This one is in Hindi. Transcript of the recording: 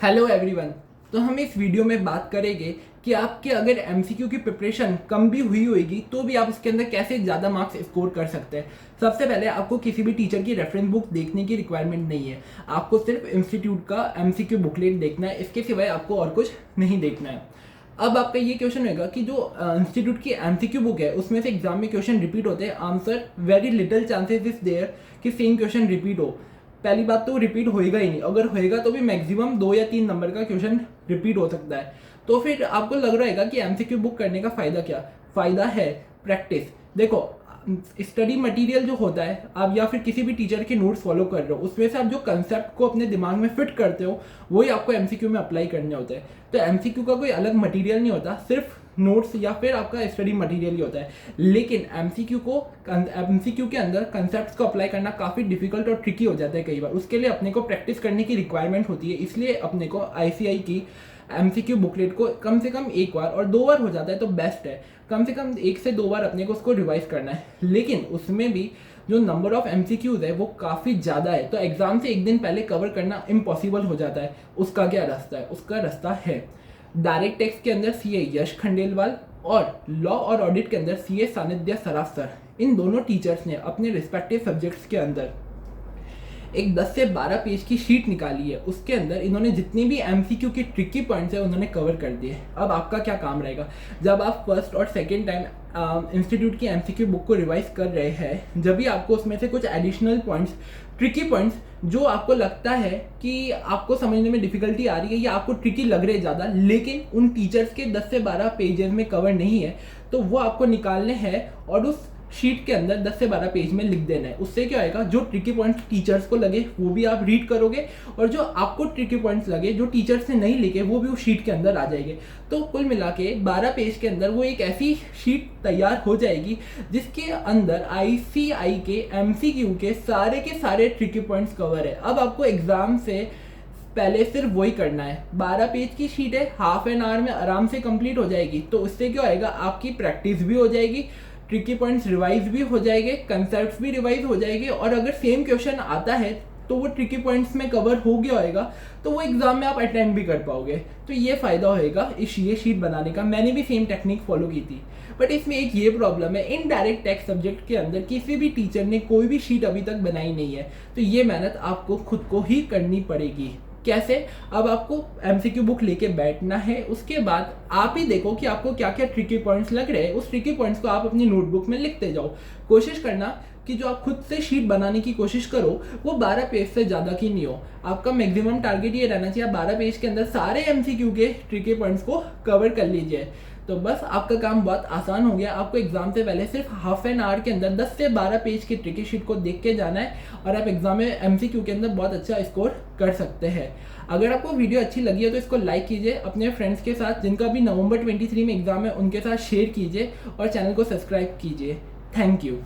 Hello everyone. तो हम इस वीडियो में बात करेंगे कि आपके अगर एमसीक्यू की प्रिपरेशन कम भी हुई होगी तो भी आप उसके अंदर कैसे ज़्यादा मार्क्स स्कोर कर सकते हैं। सबसे पहले आपको किसी भी टीचर की रेफरेंस बुक देखने की रिक्वायरमेंट नहीं है। आपको सिर्फ इंस्टीट्यूट का एमसीक्यू बुकलेट देखना है, इसके सिवाय आपको और कुछ नहीं देखना है। अब आपका ये क्वेश्चन होगा कि जो इंस्टीट्यूट की एमसीक्यू बुक है उसमें से एग्जाम में क्वेश्चन रिपीट होते हैं। Answer very little chances is there कि सेम क्वेश्चन रिपीट हो। पहली बात तो रिपीट होएगा ही नहीं, अगर होएगा तो भी मैक्सिमम 2 या 3 नंबर का क्वेश्चन रिपीट हो सकता है। तो फिर आपको लग रहा है कि एमसीक्यू बुक करने का फ़ायदा क्या? फ़ायदा है प्रैक्टिस। देखो, स्टडी मटेरियल जो होता है, आप या फिर किसी भी टीचर के नोट्स फॉलो कर रहे हो, उसमें से आप जो कंसेप्ट को अपने दिमाग में फिट करते हो वही आपको एमसीक्यू में अप्लाई करने होते हैं। तो एमसीक्यू का कोई अलग मटेरियल नहीं होता, सिर्फ नोट्स या फिर आपका स्टडी मटेरियल ही होता है। लेकिन एमसीक्यू के अंदर कंसेप्ट्स को अप्लाई करना काफ़ी डिफिकल्ट और ट्रिकी हो जाता है कई बार। उसके लिए अपने को प्रैक्टिस करने की रिक्वायरमेंट होती है, इसलिए अपने को आईसीआई की एमसीक्यू बुकलेट को कम से कम एक बार और 2 बार हो जाता है तो बेस्ट है। कम से कम 1 से 2 बार अपने को उसको रिवाइज करना है। लेकिन उसमें भी जो नंबर ऑफ एमसीक्यूज है वो काफ़ी ज़्यादा है, तो एग्जाम से एक दिन पहले कवर करना इम्पॉसिबल हो जाता है। उसका क्या रास्ता है? उसका रास्ता है डायरेक्ट टेक्स्ट के अंदर सीए यश खंडेलवाल और लॉ और ऑडिट के अंदर सीए सानिध्य सराफ सर। इन दोनों टीचर्स ने अपने रिस्पेक्टिव सब्जेक्ट्स के अंदर एक 10 से 12 पेज की शीट निकाली है। उसके अंदर इन्होंने जितनी भी एमसीक्यू की ट्रिकी पॉइंट्स है उन्होंने कवर कर दिए। अब आपका क्या काम रहेगा, जब आप फर्स्ट और सेकेंड टाइम इंस्टीट्यूट की एमसीक्यू बुक को रिवाइज कर रहे हैं, जब भी आपको उसमें से कुछ एडिशनल पॉइंट्स, ट्रिकी पॉइंट्स जो आपको लगता है कि आपको समझने में डिफिकल्टी आ रही है या आपको ट्रिकी लग रहे ज़्यादा, लेकिन उन टीचर्स के 10 से 12 पेजेस में कवर नहीं है, तो वो आपको निकालने हैं और उस शीट के अंदर 10 से 12 पेज में लिख देना है। उससे क्या होएगा, जो ट्रिकी पॉइंट्स टीचर्स को लगे वो भी आप रीड करोगे और जो आपको ट्रिकी पॉइंट्स लगे जो टीचर्स ने नहीं लिखे वो भी उस शीट के अंदर आ जाएंगे। तो कुल मिला के 12 पेज के अंदर वो एक ऐसी शीट तैयार हो जाएगी जिसके अंदर आईसीआई के एमसीक्यू के सारे ट्रिकी पॉइंट्स कवर है। अब आपको एग्जाम से पहले सिर्फ वही करना है। 12 पेज की शीट है, हाफ एन आवर में आराम से कंप्लीट हो जाएगी। तो उससे क्या होएगा, आपकी प्रैक्टिस भी हो जाएगी, ट्रिकी पॉइंट्स रिवाइज भी हो जाएंगे, कंसेप्ट्स भी रिवाइज हो जाएंगे, और अगर सेम क्वेश्चन आता है तो वो ट्रिकी पॉइंट्स में कवर हो गया होएगा तो वो एग्जाम में आप अटेंड भी कर पाओगे। तो ये फायदा होएगा ये शीट बनाने का। मैंने भी सेम टेक्निक फॉलो की थी, बट इसमें एक ये प्रॉब्लम है, इनडायरेक्ट टेक्स्ट सब्जेक्ट के अंदर किसी भी टीचर ने कोई भी शीट अभी तक बनाई नहीं है। तो ये मेहनत आपको खुद को ही करनी पड़ेगी। कैसे? अब आपको एमसीक्यू बुक लेके बैठना है, उसके बाद आप ही देखो कि आपको क्या क्या ट्रिकी पॉइंट्स लग रहे हैं। उस ट्रिकी पॉइंट्स को आप अपनी नोटबुक में लिखते जाओ। कोशिश करना कि जो आप खुद से शीट बनाने की कोशिश करो वो 12 पेज से ज़्यादा की नहीं हो। आपका मैक्सिमम टारगेट ये रहना चाहिए, आप 12 पेज के अंदर सारे एमसीक्यू के ट्रिकी पॉइंट्स को कवर कर लीजिए। तो बस आपका काम बहुत आसान हो गया। आपको एग्जाम से पहले सिर्फ हाफ एन आवर के अंदर 10 से 12 पेज की ट्रिकी शीट को देख के जाना है और आप एग्जाम में एमसीक्यू के अंदर बहुत अच्छा स्कोर कर सकते हैं। अगर आपको वीडियो अच्छी लगी है तो इसको लाइक कीजिए, अपने फ्रेंड्स के साथ जिनका भी नवंबर 23 में एग्जाम है उनके साथ शेयर कीजिए और चैनल को सब्सक्राइब कीजिए। Thank you.